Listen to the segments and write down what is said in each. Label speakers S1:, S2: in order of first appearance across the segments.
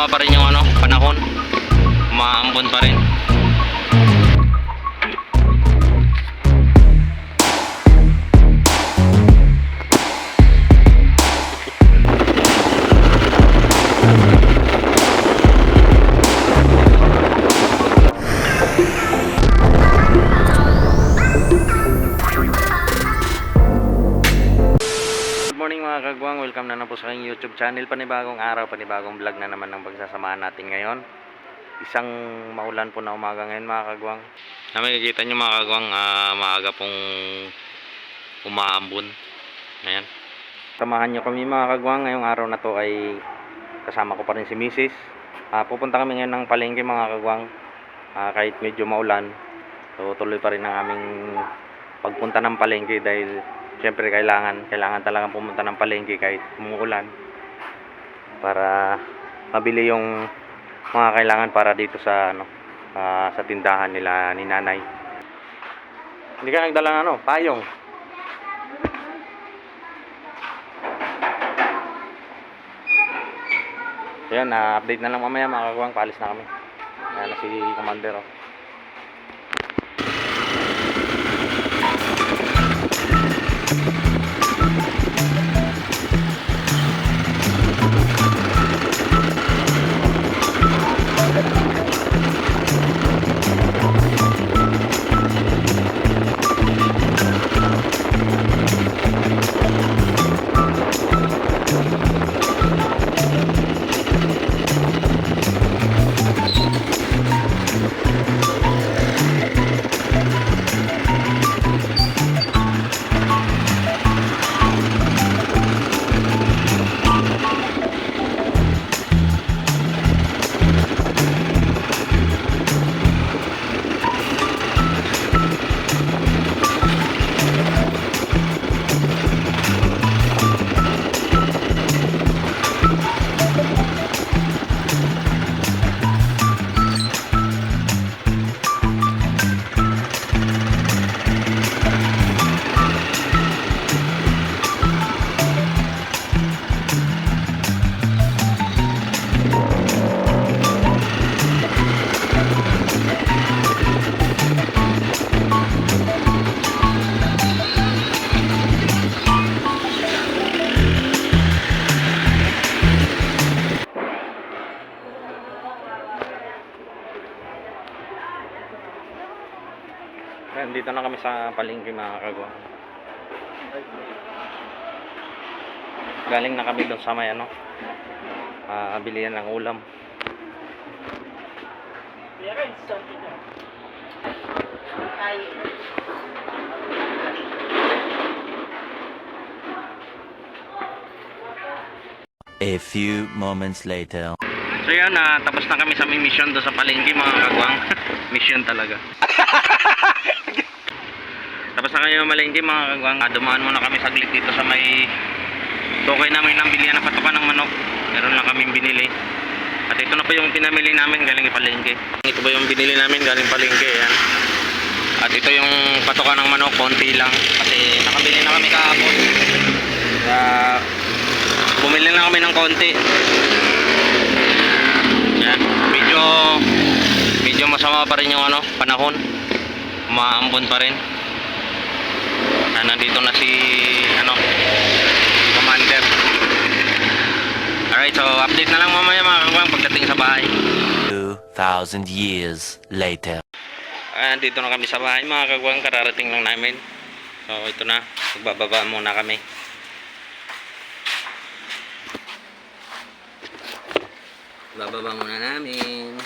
S1: masama pa rin yung panahon. Umaambon pa rin. Mga kagwang, welcome na po sa aking YouTube channel. Panibagong araw, panibagong vlog na naman ng pagsasamahan natin ngayon. Isang maulan po na umaga ngayon mga kagwang. Na makikita nyo mga kagwang, maaga pong umaambon. Ayan. Samahan nyo kami mga kagwang. Ngayong araw na to ay kasama ko pa rin si Mrs. Pupunta kami ngayon ng palengke mga kagwang. Kahit medyo maulan, so tuloy pa rin ang aming pagpunta ng palengke dahil siyempre kailangan talagang pumunta ng palengke kahit umuulan para mabili yung mga kailangan para dito sa sa tindahan nila ni nanay. Hindi ka nagdala ng payong. Ayan, update na lang mamaya mga kagwang, paalis na kami. Ayan na si Commander. Ayan, dito na kami sa palengke mga kagwang. Galing na kami doon sa may bilihan ng ulam.
S2: A few moments later.
S1: So yan, tapos na kami sa mission doon sa palengke mga kagwang. Mission talaga. Tapos na kami ng palengke mga kagwang. Dumaan muna kami saglit dito sa may tukay namin ng bilihan na patukan ng manok. Meron lang kaming binili. At ito na po yung pinamili namin galing palengke. Ito po yung binili namin galing palengke. Yan. At ito yung patukan ng manok, konti lang. Kasi nakabili na kami kahapon. Bumili na kami ng konti. Yan. Medyo masama pa rin yung panahon. Umaambon pa rin. Nandito na si Commander. Alright, so update na lang mamaya mga kagwang pagdating sa bahay.
S2: 2,000 years later.
S1: Dito na kami sa bahay mga kagwang, kararating lang namin. So ito na, magbababa muna kami. Bababa muna namin.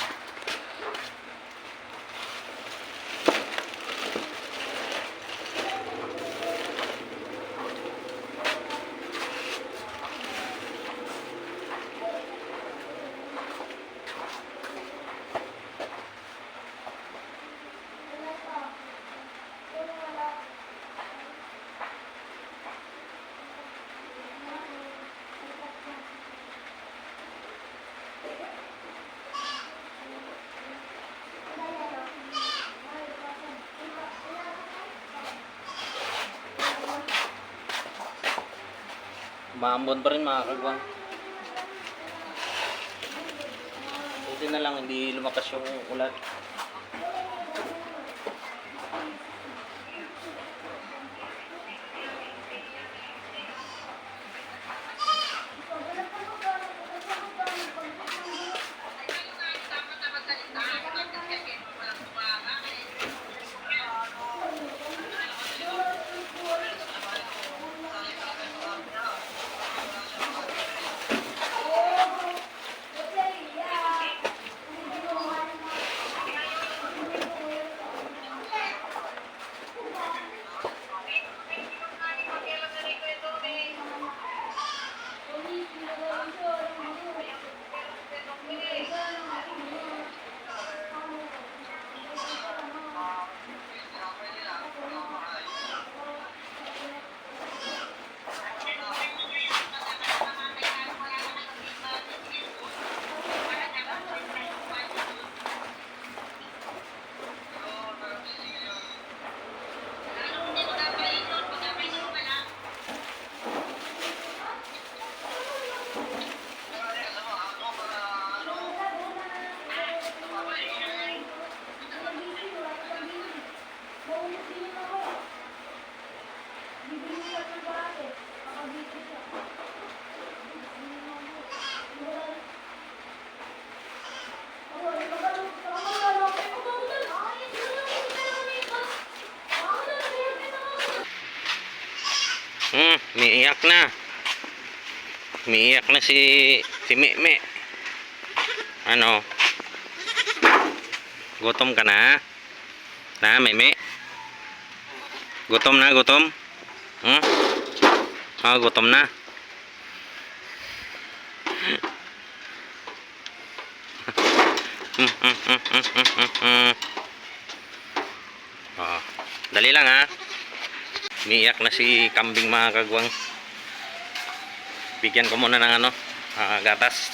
S1: Maambon pa rin mga kagwang. Buti na lang hindi lumakas yung ulan. Umiiyak na. Umiiyak na si Meme. Ano? Gutom ka na? Na, Meme? Gutom na, gutom? Hmm? Ah, gutom na. Oh, dali lang ha. Umiiyak na si kambing mga kagwang. Bigyan ko muna ng ano, gatas.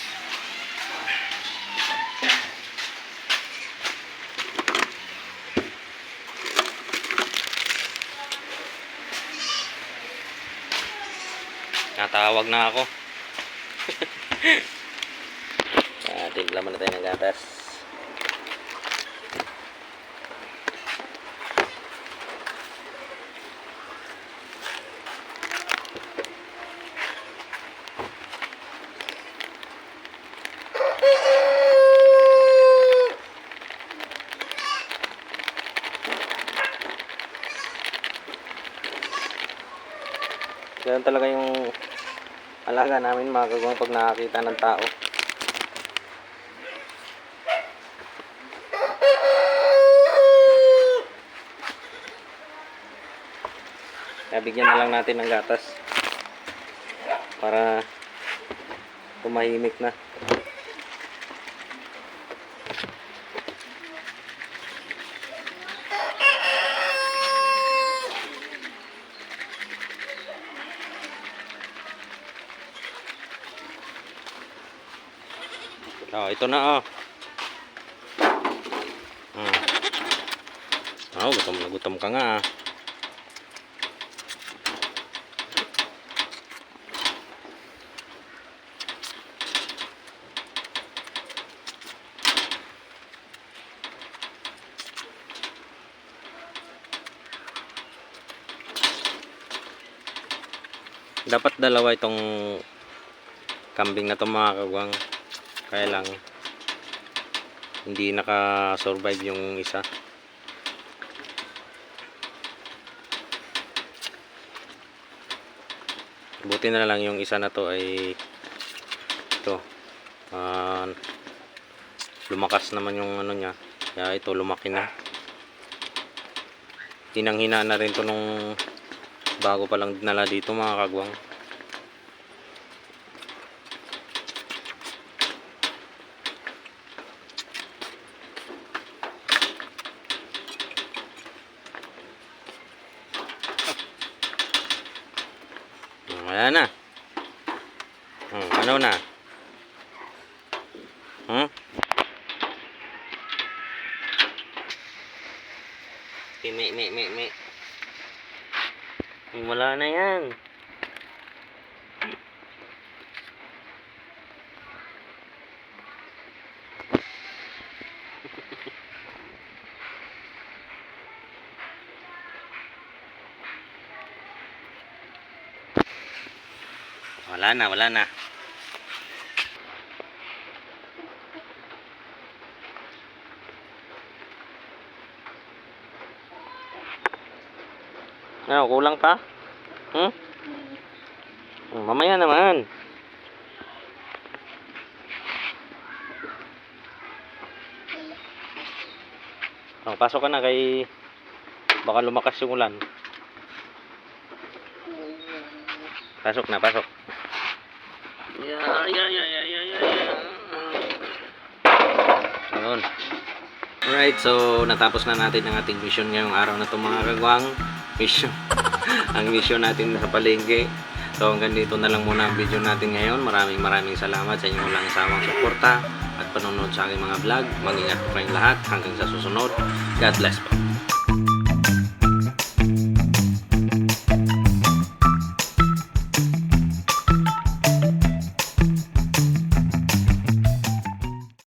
S1: Natawag na ako. Timpla muna tayo ng gatas. Ganun talaga yung alaga namin mga kagawang pag nakakita ng tao. Kaya bigyan na lang natin ng gatas para tumahimik na. Oh, ito na oh. Oh, gutom na gutom ka nga. Dapat dalawa itong kambing na to mga kagwang. Kaya lang hindi naka-survive yung isa. Buti na lang yung isa na to ay ito. Lumakas naman yung ano niya. Kaya ito lumaki na. Hinang-hina na rin to nung bago pa lang dinala dito mga kagwang. Wala na. Ano na? Me. Wala na yan. Wala na. Ano, kulang pa? Hmm? Mamaya naman. Oh, pasok ka na kay baka lumakas yung ulan. Pasok na, pasok. Yeah. Ayun. Alright, so natapos na natin ang ating mission ngayong araw na ito mga kagwang. Mission. Ang mission natin sa palengke. So hanggang dito na lang muna ang video natin ngayon. Maraming salamat sa inyong walang sawang suporta at panonood sa aking mga vlog. Mag-ingat po kayong lahat hanggang sa susunod. God bless po.